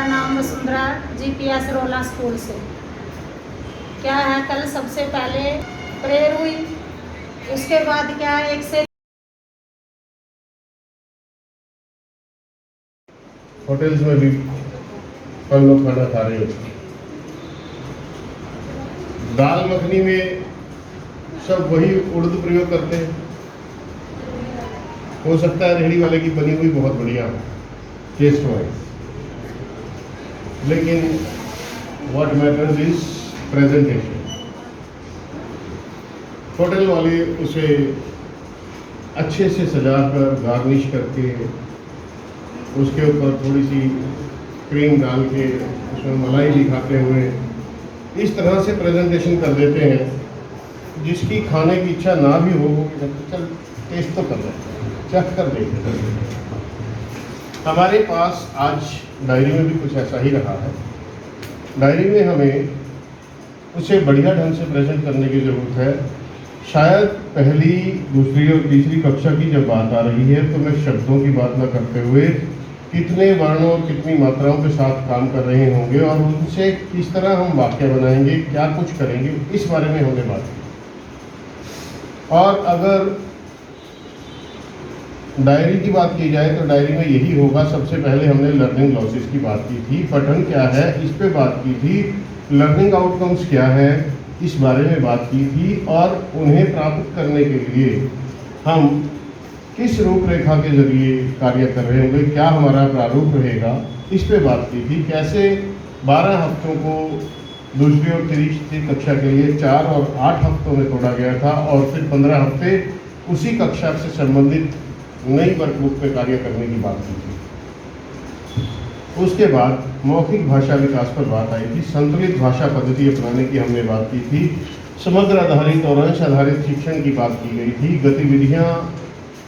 मेरा नाम वसुंधरा जीपीएस रोला स्कूल से। क्या है, कल सबसे पहले प्रेयर हुई, उसके बाद क्या है, एक से होटल्स में भी हम लोग खाना खा रहे होते। दाल मखनी में सब वही उर्दू प्रयोग करते हैं। हो सकता है रेहड़ी वाले की बनी हुई बहुत बढ़िया टेस्ट वाइज, लेकिन what matters is presentation. Hotel वाले उसे अच्छे से सजाकर गार्निश करके उसके ऊपर थोड़ी सी क्रीम डाल के उसमें मलाई भी खाते हुए इस तरह से प्रेजेंटेशन कर देते हैं जिसकी खाने की इच्छा ना भी हो, चल टेस्ट तो कर लेते हैं, चख कर देखते हैं। हमारे पास आज डायरी में भी कुछ ऐसा ही रहा है। डायरी में हमें उसे बढ़िया ढंग से प्रेजेंट करने की ज़रूरत है। शायद पहली, दूसरी और तीसरी कक्षा की जब बात आ रही है तो मैं शब्दों की बात न करते हुए कितने वर्णों और कितनी मात्राओं के साथ काम कर रहे होंगे और उनसे किस तरह हम वाक्य बनाएंगे, क्या कुछ करेंगे, इस बारे में हमने बात की। और अगर डायरी की बात की जाए तो डायरी में यही होगा। सबसे पहले हमने लर्निंग लॉसेस की बात की थी, पठन क्या है इस पे बात की थी, लर्निंग आउटकम्स क्या है इस बारे में बात की थी, और उन्हें प्राप्त करने के लिए हम किस रूपरेखा के जरिए कार्य कर रहे होंगे, क्या हमारा प्रारूप रहेगा, इस पे बात की थी। कैसे 12 हफ्तों को दूसरी और तीसरी कक्षा के लिए 4 और 8 हफ्तों में तोड़ा गया था और फिर 15 हफ्ते उसी कक्षा से संबंधित नई वर्कबुक पे कार्य करने की बात की थी। उसके बाद मौखिक भाषा विकास पर बात आई थी, संतुलित भाषा पद्धति अपनाने की हमने बात की थी, समग्र आधारित और अंश आधारित शिक्षण की बात की गई थी। गतिविधियाँ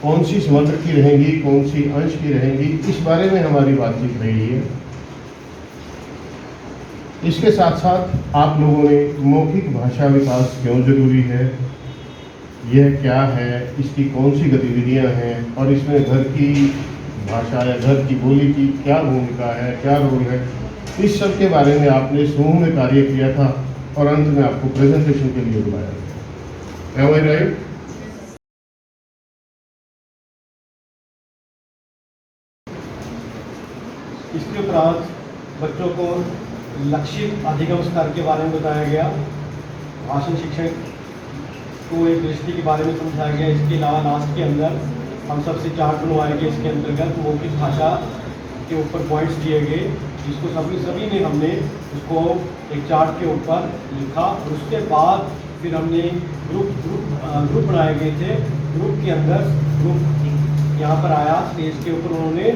कौन सी समग्र की रहेंगी, कौन सी अंश की रहेंगी, इस बारे में हमारी बातचीत रही है। इसके साथ साथ आप लोगों ने मौखिक भाषा विकास क्यों जरूरी है, यह क्या है, इसकी कौन सी गतिविधियां हैं और इसमें घर की भाषा या घर की बोली की क्या भूमिका है, क्या रोल है, इस सब के बारे में आपने समूह में कार्य किया था और अंत में आपको प्रेजेंटेशन के लिए बुलाया गया। Am I right? इसके उपरांत बच्चों को लक्षित अधिगम स्तर के बारे में बताया गया, भाषण शिक्षण को एक दृष्टि के बारे में समझाया गया। इसके अलावा लास्ट के अंदर हम सबसे चार्ट बनवाए गए, इसके अंतर्गत मौखिक भाषा के ऊपर पॉइंट्स दिए गए, जिसको सभी ने हमने उसको एक चार्ट के ऊपर लिखा और उसके बाद फिर हमने ग्रुप बनाए गए थे। ग्रुप के अंदर ग्रुप यहाँ पर आया स्टेज के ऊपर, उन्होंने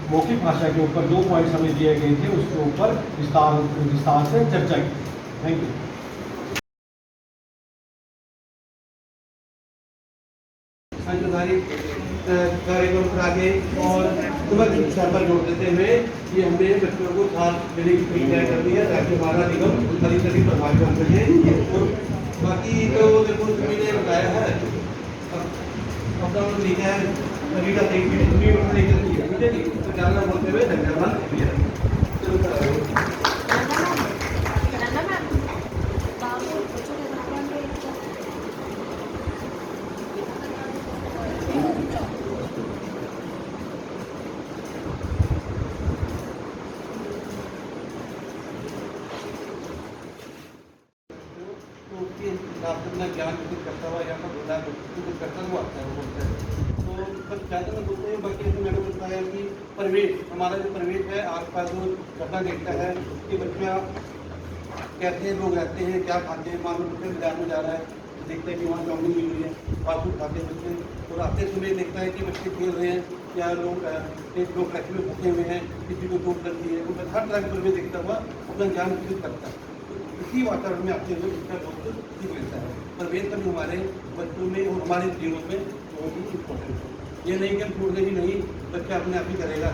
मौखिक भाषा के ऊपर 2 पॉइंट्स हमें दिए गए थे, उसके ऊपर विस्तार से चर्चा की। Thank you. कार्यक्रम करा के और समग्र शिक्षा पर जोर देते हुए ये हमने बच्चों को साथ देने की प्रक्रिया कर दी है ताकि हमारा निगम अधिक से अधिक प्रभावित हो सके। और बाकी तो देखो सभी ने बताया है, अपना ठीक है, सभी का तो ज़्यादा बोलते हुए धन्यवाद। अपना ज्ञान विकसित करता हुआ यहाँ पर बोला कुछ करता हुआ आता है, वो बोलता है तो बस ज़्यादा में बोलते हैं। बाकी ऐसे मैंने बताया कि परिवेश, हमारा जो परिवेश है आसपास जो घटना देखता है कि बच्चा कैसे लोग रहते हैं, क्या खाते हैं। मान लो बच्चे बाजार में जा रहा है, देखता है कि वहाँ चाउमीन मिल रही है, फास्ट फूड खाते हैं बच्चे, और आते समय देखता है कि बच्चे खेल रहे हैं या लोग ट्रैफिक में फंसे हुए हैं, किसी को चोट लगती है, उनका हर तरह के परिवेश देखता हुआ अपना ज्ञान विकसित करता है। इसी वातावरण में आपके लोग इसका बहुत सीख लेता है। परिवेश का भी हमारे बच्चों में और हमारे जीवन में बहुत ही इम्पोर्टेंट है। ये नहीं कि हम छोड़ देंगे, नहीं, बच्चा अपने आप ही करेगा।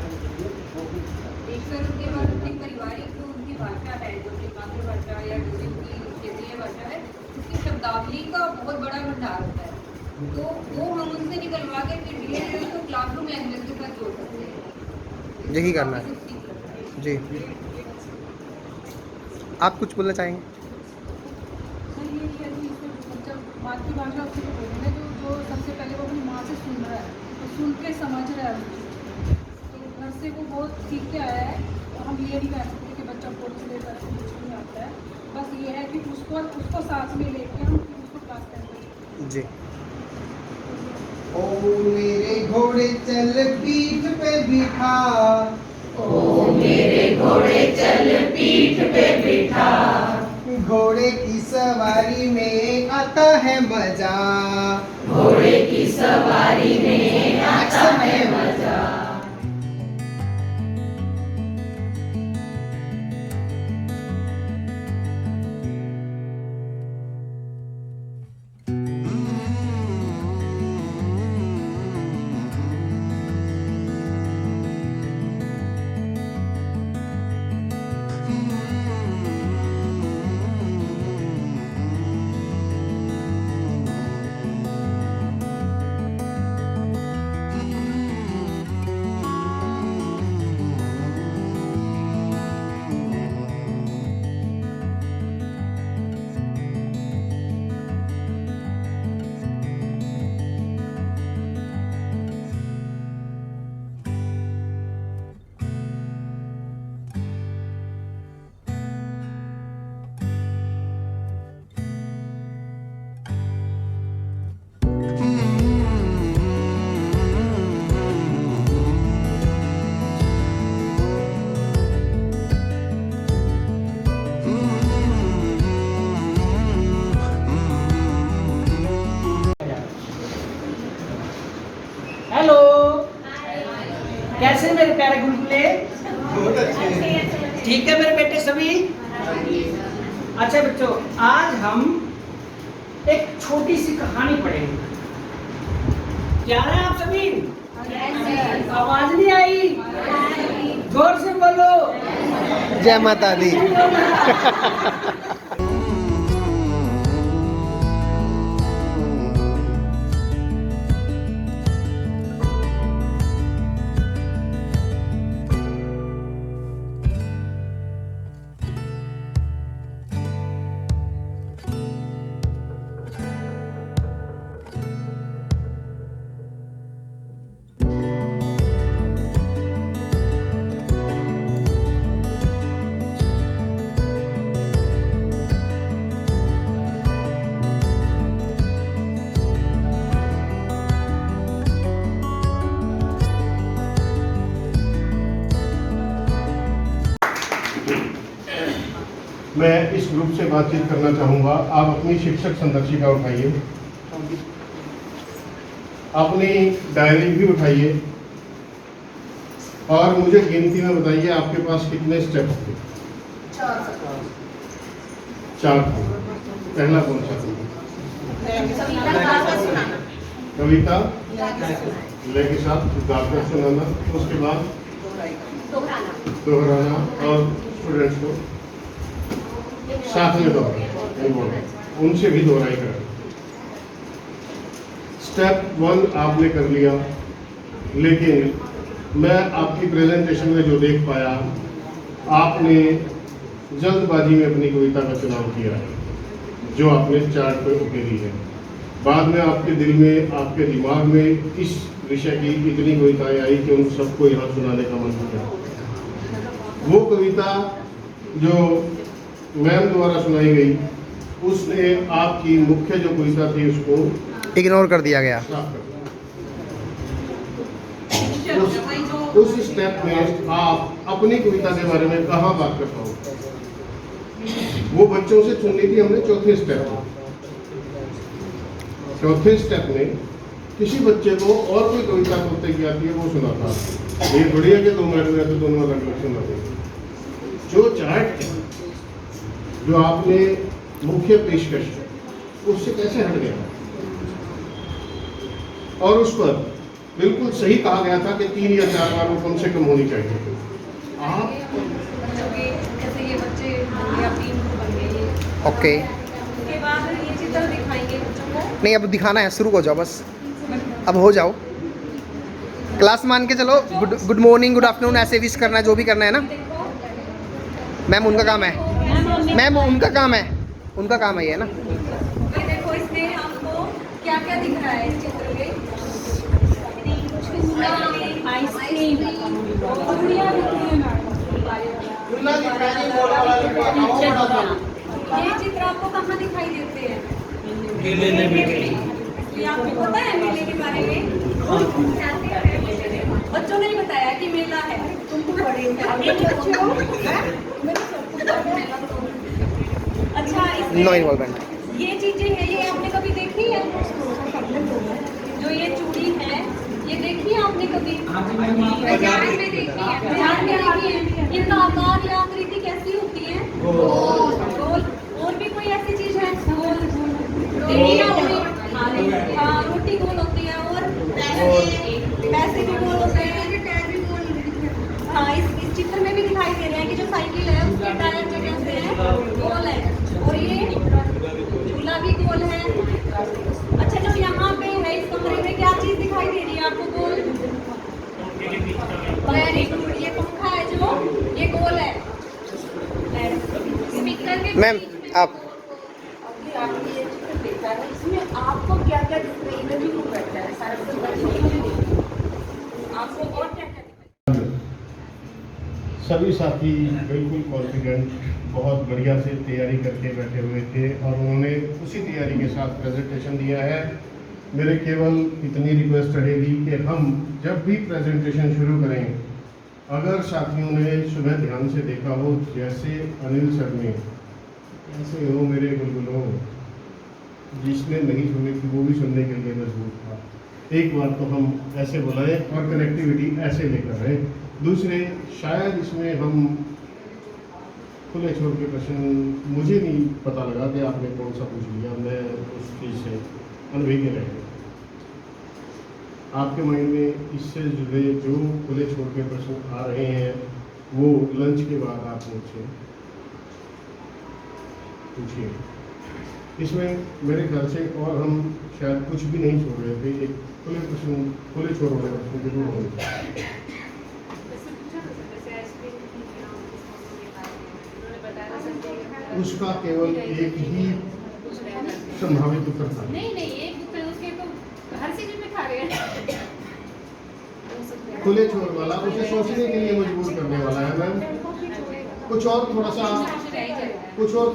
पारिवारिक जो उनकी भाषा है, जो उनकी मातृभाषा या जो उनकी क्षेत्रीय भाषा है, उसकी शब्दावली का बहुत बड़ा भंडार होता है। तो वो हम उनसे निकलवा के फिर धीरे धीरे उसको क्लासरूम लैंग्वेज के साथ जोड़ सकते हैं। यही करना है। जी, आप कुछ बोलना चाहेंगे? सर ये है कि इसमें जब मातृभाषा उससे तो बोले ना जो सबसे पहले वो अपनी माँ से सुन रहा है, तो सुन के समझ रहा है उस चीज़ को। तो घर से वो बहुत सीख के आया है। तो हम ये नहीं कह सकते कि बच्चा कोर्स लेकर कुछ नहीं आता है। बस ये है कि उसको साथ में लेके हम उसको क्लास करेंगे। जी, ओ मेरे घोड़े चल पीठ पे बिठा, ओ मेरे घोड़े चल पीठ पे बिठा, घोड़े की सवारी में आता है मजा, घोड़े की सवारी में आता है मजा। हेलो, कैसे मेरे प्यारे गुलगुले? बहुत अच्छे। ठीक है मेरे बेटे सभी? अच्छा बच्चों, आज हम एक छोटी सी कहानी पढ़ेंगे। क्या है आप सभी? आवाज नहीं आई? जोर से बोलो। जय माता दी। मैं इस ग्रुप से बातचीत करना चाहूँगा। आप अपनी शिक्षक संदर्शिका उठाइए, अपनी डायरी भी उठाइए और मुझे गिनती में बताइए आपके पास कितने स्टेप्स थे? 4 थे। पहला कौन सा था? कविता लय के साथ गाकर सुनाना, उसके बाद दोहराना और स्टूडेंट्स को साथ में दोहराना, उनसे भी दोहराई करें। स्टेप 1 आपने कर लिया, लेकिन मैं आपकी प्रेजेंटेशन में जो देख पाया, आपने जल्दबाजी में अपनी कविता का चुनाव किया है, जो आपने चार्ट पर उकेरी है। बाद में आपके दिल में, आपके दिमाग में इस विषय की इतनी कविताएं आई कि उन सबको यहाँ सुनाने का मन किया। वो कविता जो मैम द्वारा सुनाई गई, उसने आपकी मुख्य जो कविता थी उसको इग्नोर कर दिया गया। साफ कर दिया। उस स्टेप में आप अपनी कविता के बारे में कहाँ बात कर पाओगे? वो बच्चों से सुननी थी हमने चौथे स्टेप में। चौथे स्टेप में किसी बच्चे को और कोई कविता बोलते की आती है वो सुना था। ये बढ़िया के 2 मिनट में तो दोनों अलग अलग सुना देंगे। जो चार्ट है, जो आपने मुख्य पेशकश है, उससे कैसे हट गया? और उस पर बिल्कुल सही कहा गया था कि 3 या 4 बार वो कम से कम होनी चाहिए। आप जैसे ये बच्चे या टीम बन गए, ओके, उसके बाद ये चित्र दिखाएंगे बच्चों को। नहीं अब दिखाना है, शुरू हो जाओ बस, अब हो जाओ। क्लास मान के चलो, गुड मॉर्निंग, गुड आफ्टरनून ऐसे विश करना है, जो भी करना है ना। देखो मैम उनका काम है, मैम उनका काम है, उनका काम है ये ना। ये देखो इसमें आपको क्या क्या दिख रहा है इस चित्र में? आइसक्रीम, ये चित्र आपको कहाँ दिखाई देते हैं? मेले में। ये आपको पता है मेले के बारे में? बच्चों ने ही बताया कि मेला है। तुमको बड़े अच्छा, नो इन्वॉल्वमेंट। ये चीजें हैं, ये आपने कभी देखी है? जो ये चूड़ी है, ये देखी है आपने कभी? बाजार में देखी है। बाजार में देखी है। इनका आकार या आकृति कैसी होती है? गोल। और भी कोई ऐसी चीज है? गोल। देखी है आपने? हाँ, रोटी गोल होती है और पैसे भी गोल होते हैं। हाँ, इस चित्र में भी दिखाई दे रहे हैं कि जो साइकिल है उसके टायर जो कैसे हैं, गोल है। और ये झूला भी गोल है। अच्छा, जो यहाँ पे है इस कमरे में क्या चीज दिखाई दे रही है आपको गोल? Very good. ये पंखा है जो, ये गोल है। स्पीकर के मैम आप आपने ये चित्र देखा है, इसमें आपको क्या क्या दिख रही है? भी वो बैठा है सारा कुछ आपको और क्या क्या दिख रहा है? सभी साथी बिल्कुल कॉन्फिडेंट, बहुत बढ़िया से तैयारी करके बैठे हुए थे और उन्होंने उसी तैयारी के साथ प्रेजेंटेशन दिया है। मेरे केवल इतनी रिक्वेस्ट रहेगी कि हम जब भी प्रेजेंटेशन शुरू करें, अगर साथियों ने सुबह ध्यान से देखा हो, जैसे अनिल सर ने, ऐसे हो मेरे गुलगुलों, जिसने नहीं सुनी थी वो भी सुनने के लिए मजबूर था। एक बार तो हम ऐसे बुलाएं और कनेक्टिविटी ऐसे लेकर आए। दूसरे, शायद इसमें हम खुले छोड़ के प्रश्न, मुझे नहीं पता लगा कि आपने कौन सा पूछ लिया, मैं उस चीज़ से अनभिज्ञ रह गया। आपके माइंड में इससे जुड़े जो खुले छोड़ के प्रश्न आ रहे हैं वो लंच के बाद आप मुझसे पूछिए। इसमें मेरे ख्याल से और हम शायद कुछ भी नहीं छोड़ रहे थे, एक खुले प्रश्न, खुले छोड़ वाले प्रश्न जरूर होंगे। उसका केवल एक ही संभावित उत्तर था। नहीं एक उत्तर, उसके तो हर चीज में खा रहे हैं। खुले छोड़ वाला उसे सोचने के लिए मजबूर करने वाला है मैम। कुछ और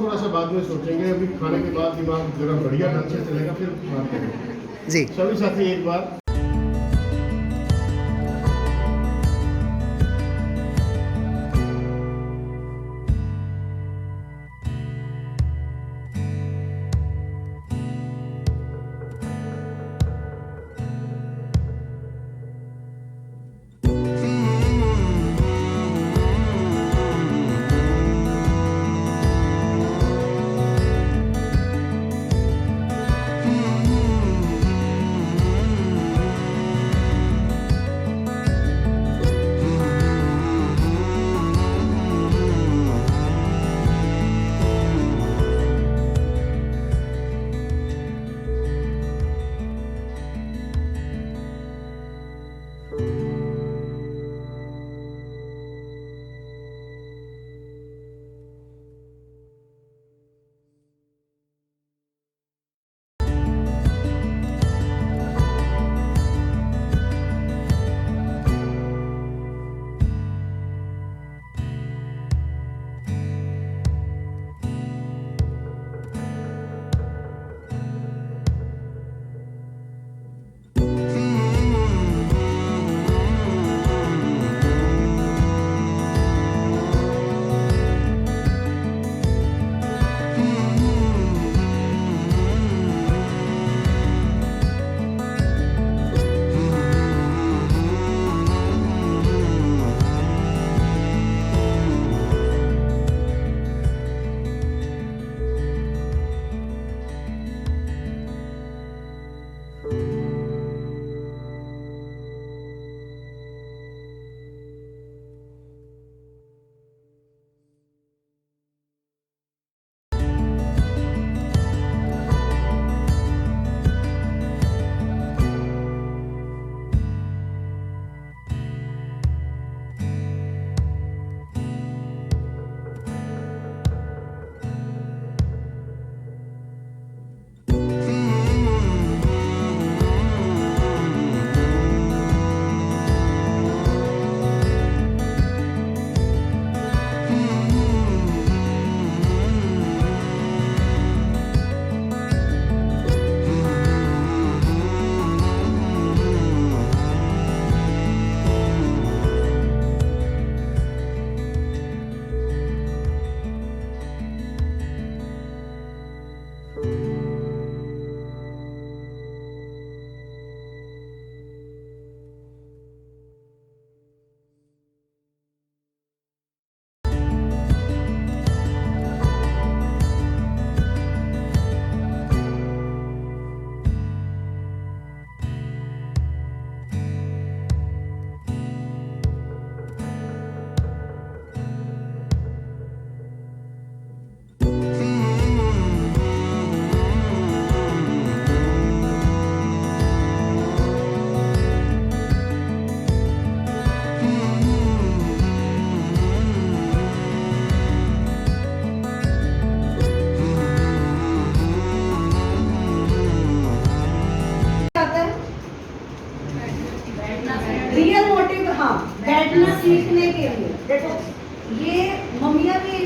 थोड़ा सा बाद में सोचेंगे, अभी खाने के बाद दिमाग जरा बढ़िया ढंग से चलेगा, फिर बात करेंगे। जी सभी साथी एक बार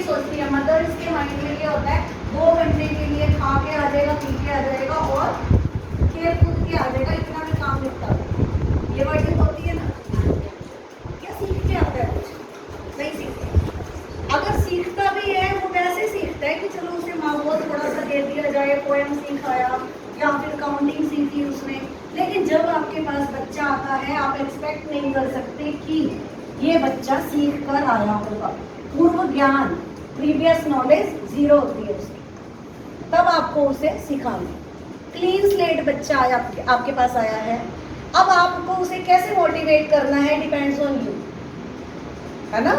नहीं सोचती है। मदर्स के माइंड में ये होता है 2 घंटे के लिए खा के आ जाएगा, पी के आ जाएगा और खेल कूद के आ जाएगा, इतना भी काम निपटा देगा। ये वर्डिंग होती है ना, क्या सीख के आता है कुछ नहीं सीखता। अगर सीखता भी है वो वैसे सीखता है कि चलो उसे माँ बाप थोड़ा सा दे दिया जाए, पोएम सिखाया या फिर काउंटिंग सीखी उसने। लेकिन जब आपके पास बच्चा आता है आप एक्सपेक्ट नहीं कर सकते कि ये बच्चा सीख कर आया होगा। पूर्व ज्ञान, प्रीवियस नॉलेज 0 होती है उसकी, तब आपको उसे सिखाना। क्लीन स्लेट बच्चा आया आपके पास आया है, अब आपको उसे कैसे मोटिवेट करना है डिपेंड्स ऑन यू, है ना।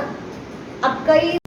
अब कई